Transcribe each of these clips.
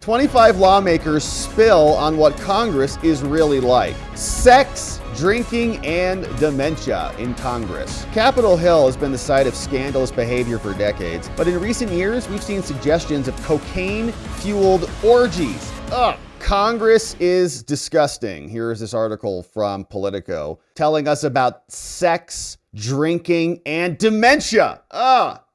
25 lawmakers spill on what Congress is really like. Sex, drinking, and dementia in Congress. Capitol Hill has been the site of scandalous behavior for decades, but in recent years, we've seen suggestions of cocaine-fueled orgies. Ugh. Congress is disgusting. Here's this article from Politico telling us about sex, drinking, and dementia.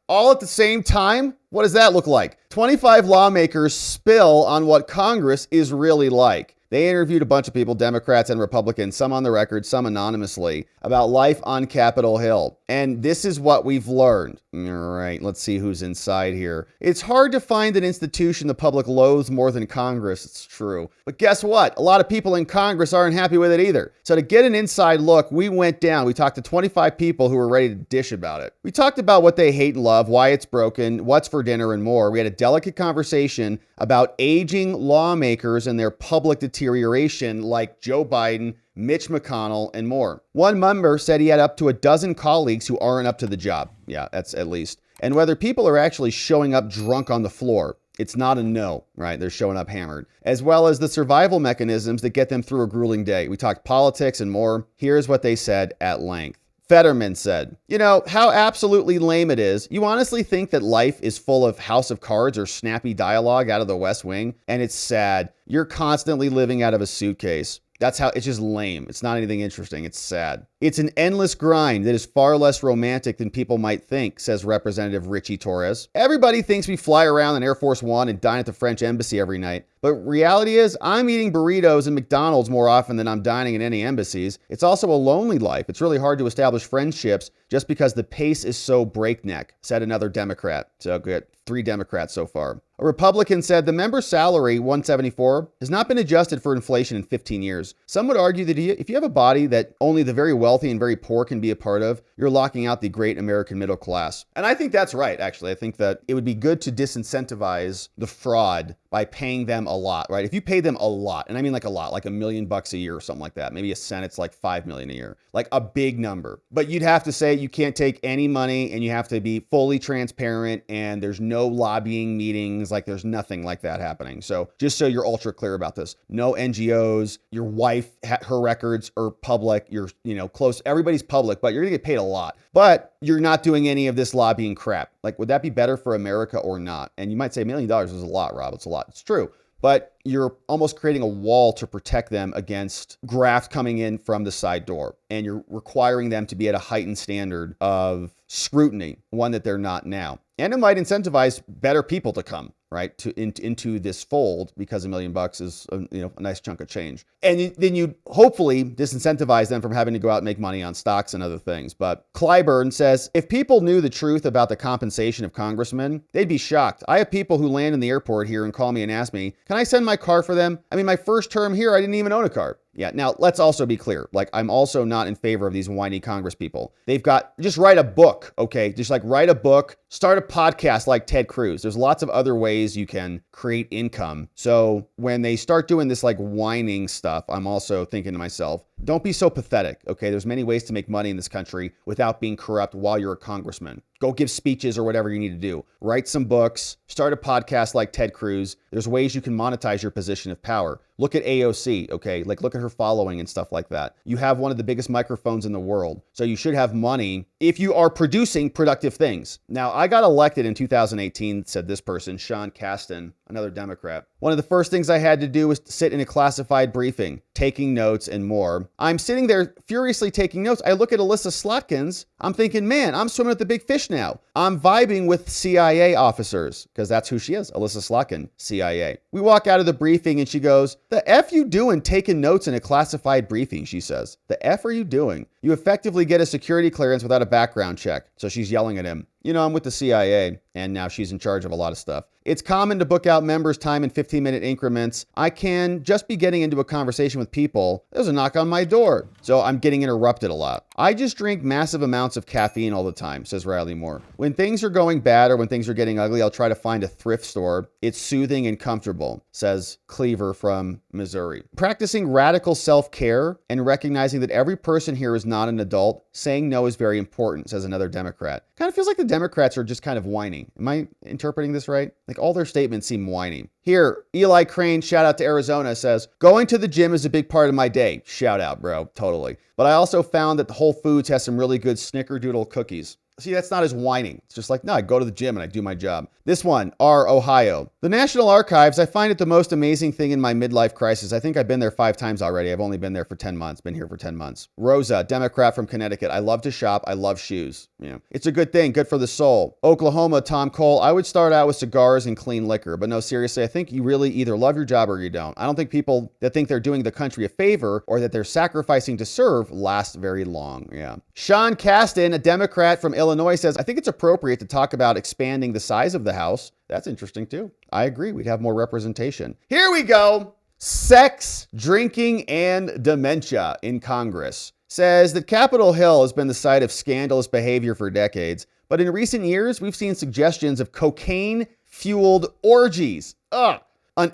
All at the same time? What does that look like? 25 lawmakers spill on what Congress is really like. They interviewed a bunch of people, Democrats and Republicans, some on the record, some anonymously, about life on Capitol Hill. And this is what we've learned. All right, let's see who's inside here. It's hard to find an institution the public loathes more than Congress. It's true. But guess what? A lot of people in Congress aren't happy with it either. So to get an inside look, we went down. We talked to 25 people who were ready to dish about it. We talked about what they hate and love, why it's broken, what's for dinner, and more. We had a delicate conversation about aging lawmakers and their public deterioration, like Joe Biden, Mitch McConnell, and more. One member said he had up to a dozen colleagues who aren't up to the job. Yeah, that's at least. And whether people are actually showing up drunk on the floor, it's not a no, right? They're showing up hammered, as well as the survival mechanisms that get them through a grueling day. We talked politics and more. Here's what they said at length. Fetterman said, you know, how absolutely lame it is. You honestly think that life is full of House of Cards or snappy dialogue out of the West Wing? And it's sad. You're constantly living out of a suitcase. That's how it's just lame. It's not anything interesting. It's sad. It's an endless grind that is far less romantic than people might think, says Representative Richie Torres. Everybody thinks we fly around in Air Force One and dine at the French embassy every night. But reality is, I'm eating burritos and McDonald's more often than I'm dining in any embassies. It's also a lonely life. It's really hard to establish friendships just because the pace is so breakneck, said another Democrat. So good. 3 Democrats so far. A Republican said the member's salary, $174, has not been adjusted for inflation in 15 years. Some would argue that if you have a body that only the very wealthy and very poor can be a part of, you're locking out the great American middle class. And I think that's right, actually. I think that it would be good to disincentivize the fraud by paying them a lot, right? If you pay them a lot, and I mean like a lot, like $1 million a year or something like that, maybe a Senate's like $5 million a year, like a big number. But you'd have to say you can't take any money and you have to be fully transparent and there's no lobbying meetings, like there's nothing like that happening. So just so you're ultra clear about this, no NGOs, your wife, her records are public, you're, close, everybody's public, but you're gonna get paid a lot. But you're not doing any of this lobbying crap. Like, would that be better for America or not? And you might say $1 million is a lot, Rob. It's a lot. It's true. But you're almost creating a wall to protect them against graft coming in from the side door. And you're requiring them to be at a heightened standard of scrutiny, one that they're not now. And it might incentivize better people to come, right, into this fold, because $1 million is a nice chunk of change. And then you hopefully disincentivize them from having to go out and make money on stocks and other things. But Clyburn says, if people knew the truth about the compensation of congressmen, they'd be shocked. I have people who land in the airport here and call me and ask me, can I send my car for them? I mean, my first term here, I didn't even own a car. Yeah. Now, let's also be clear. Like, I'm also not in favor of these whiny Congress people. They've got, just write a book, okay? Just like write a book, start a podcast like Ted Cruz. There's lots of other ways you can create income. So when they start doing this like whining stuff, I'm also thinking to myself, don't be so pathetic, okay? There's many ways to make money in this country without being corrupt while you're a congressman. Go give speeches or whatever you need to do. Write some books, start a podcast like Ted Cruz. There's ways you can monetize your position of power. Look at AOC, okay? Like, look at her following and stuff like that. You have one of the biggest microphones in the world. So you should have money if you are producing productive things. Now, I got elected in 2018, said this person, Sean Casten, another Democrat. One of the first things I had to do was to sit in a classified briefing, taking notes and more. I'm sitting there furiously taking notes. I look at Alyssa Slotkins. I'm thinking, man, I'm swimming with the big fish now. I'm vibing with CIA officers, because that's who she is, Alyssa Slotkin, CIA. We walk out of the briefing and she goes, the F you doing taking notes in a classified briefing, she says. The F are you doing? You effectively get a security clearance without a background check. So she's yelling at him. I'm with the CIA, and now she's in charge of a lot of stuff. It's common to book out members' time in 15-minute increments. I can just be getting into a conversation with people. There's a knock on my door. So I'm getting interrupted a lot. I just drink massive amounts of caffeine all the time, says Riley Moore. When things are going bad or when things are getting ugly, I'll try to find a thrift store. It's soothing and comfortable, says Cleaver from Missouri. Practicing radical self-care and recognizing that every person here is not an adult, saying no is very important, says another Democrat. Kind of feels like the Democrats are just kind of whining. Am I interpreting this right? Like all their statements seem whiny. Here, Eli Crane, shout out to Arizona, says, going to the gym is a big part of my day. Shout out, bro. Totally. But I also found that the Whole Foods has some really good snickerdoodle cookies. See, that's not as whining. It's just like, no, I go to the gym and I do my job. This one, R. Ohio. The National Archives, I find it the most amazing thing in my midlife crisis. I think I've been there 5 times already. I've only been there for 10 months, been here for 10 months. Rosa, Democrat from Connecticut. I love to shop. I love shoes. It's a good thing. Good for the soul. Oklahoma, Tom Cole. I would start out with cigars and clean liquor. But no, seriously, I think you really either love your job or you don't. I don't think people that think they're doing the country a favor or that they're sacrificing to serve last very long. Yeah. Sean Casten, a Democrat from Illinois, says, I think it's appropriate to talk about expanding the size of the House. That's interesting too. I agree. We'd have more representation. Here we go. Sex, drinking, and dementia in Congress. Says that Capitol Hill has been the site of scandalous behavior for decades, but in recent years, we've seen suggestions of cocaine-fueled orgies. An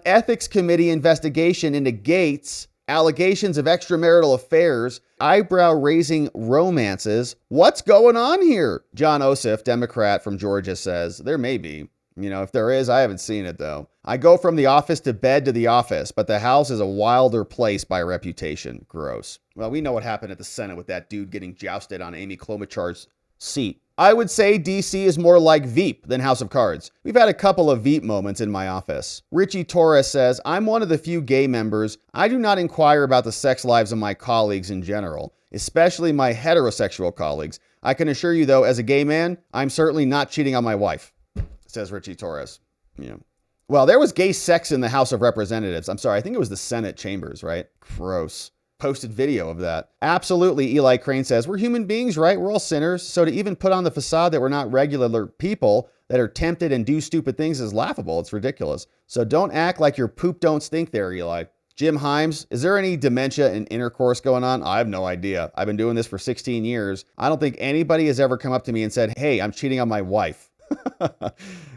ethics committee investigation into Gates, allegations of extramarital affairs, eyebrow-raising romances. What's going on here? John Ossoff, Democrat from Georgia, says, there may be. If there is, I haven't seen it, though. I go from the office to bed to the office, but the House is a wilder place by reputation. Gross. Well, we know what happened at the Senate with that dude getting jousted on Amy Klobuchar's seat. I would say DC is more like Veep than House of Cards. We've had a couple of Veep moments in my office. Richie Torres says, I'm one of the few gay members. I do not inquire about the sex lives of my colleagues in general, especially my heterosexual colleagues. I can assure you, though, as a gay man, I'm certainly not cheating on my wife, says Richie Torres. Well, there was gay sex in the House of Representatives. I'm sorry, I think it was the Senate chambers, right? Gross. Posted video of that. Absolutely, Eli Crane says, we're human beings, right? We're all sinners. So to even put on the facade that we're not regular people that are tempted and do stupid things is laughable. It's ridiculous. So don't act like your poop don't stink there, Eli. Jim Himes, is there any dementia and intercourse going on? I have no idea. I've been doing this for 16 years. I don't think anybody has ever come up to me and said, hey, I'm cheating on my wife. All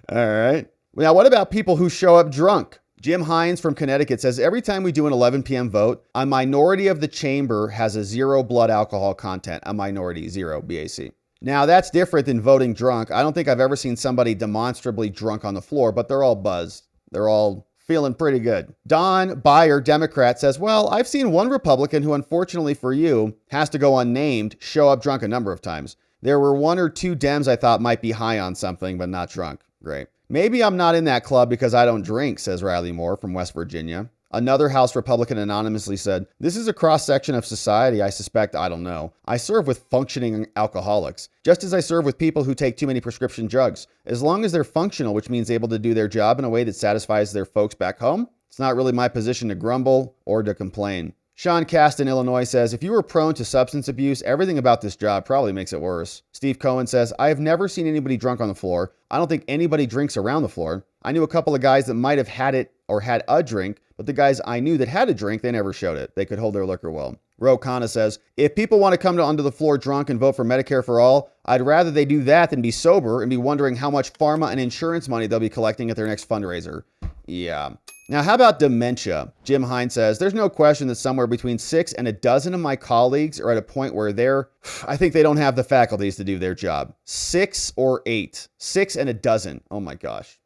right. Now, what about people who show up drunk? Jim Hines from Connecticut says, every time we do an 11 p.m. vote, a minority of the chamber has a 0 blood alcohol content. A minority, 0 BAC. Now, that's different than voting drunk. I don't think I've ever seen somebody demonstrably drunk on the floor, but they're all buzzed. They're all feeling pretty good. Don Byer, Democrat, says, well, I've seen one Republican who, unfortunately for you, has to go unnamed, show up drunk a number of times. There were 1 or 2 Dems I thought might be high on something, but not drunk. Great. Maybe I'm not in that club because I don't drink, says Riley Moore from West Virginia. Another House Republican anonymously said, this is a cross-section of society I suspect I don't know. I serve with functioning alcoholics, just as I serve with people who take too many prescription drugs. As long as they're functional, which means able to do their job in a way that satisfies their folks back home, it's not really my position to grumble or to complain. Sean Cast in Illinois says, if you were prone to substance abuse, everything about this job probably makes it worse. Steve Cohen says, I have never seen anybody drunk on the floor. I don't think anybody drinks around the floor. I knew a couple of guys that might have had it or had a drink, but the guys I knew that had a drink, they never showed it. They could hold their liquor well. Ro Khanna says, if people want to come to under the floor drunk and vote for Medicare for all, I'd rather they do that than be sober and be wondering how much pharma and insurance money they'll be collecting at their next fundraiser. Yeah. Now, how about dementia? Jim Hines says, there's no question that somewhere between 6 and a dozen of my colleagues are at a point where I think they don't have the faculties to do their job. 6 or 8. 6 and a dozen. Oh my gosh.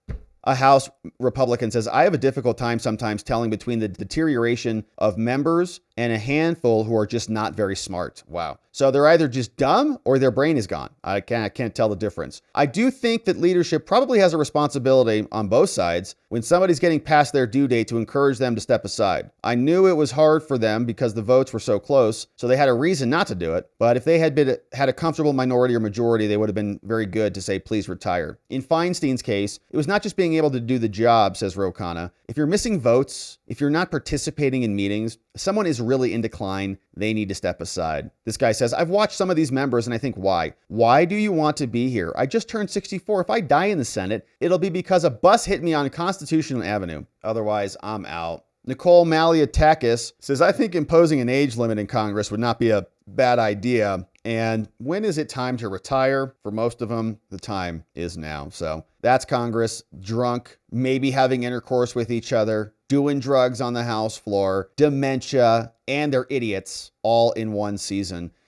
A House Republican says, I have a difficult time sometimes telling between the deterioration of members and a handful who are just not very smart. Wow. So they're either just dumb or their brain is gone. I can't tell the difference. I do think that leadership probably has a responsibility on both sides when somebody's getting past their due date to encourage them to step aside. I knew it was hard for them because the votes were so close, so they had a reason not to do it. But if they had a comfortable minority or majority, they would have been very good to say, please retire. In Feinstein's case, it was not just being able to do the job, says Ro Khanna. If you're missing votes, if you're not participating in meetings, someone is really in decline. They need to step aside. This guy says, I've watched some of these members and I think, why? Why do you want to be here? I just turned 64. If I die in the Senate, it'll be because a bus hit me on Constitutional Avenue. Otherwise, I'm out. Nicole Maliatakis says, I think imposing an age limit in Congress would not be a bad idea. And when is it time to retire? For most of them, the time is now. So that's Congress, drunk, maybe having intercourse with each other, doing drugs on the House floor, dementia, and they're idiots all in one season.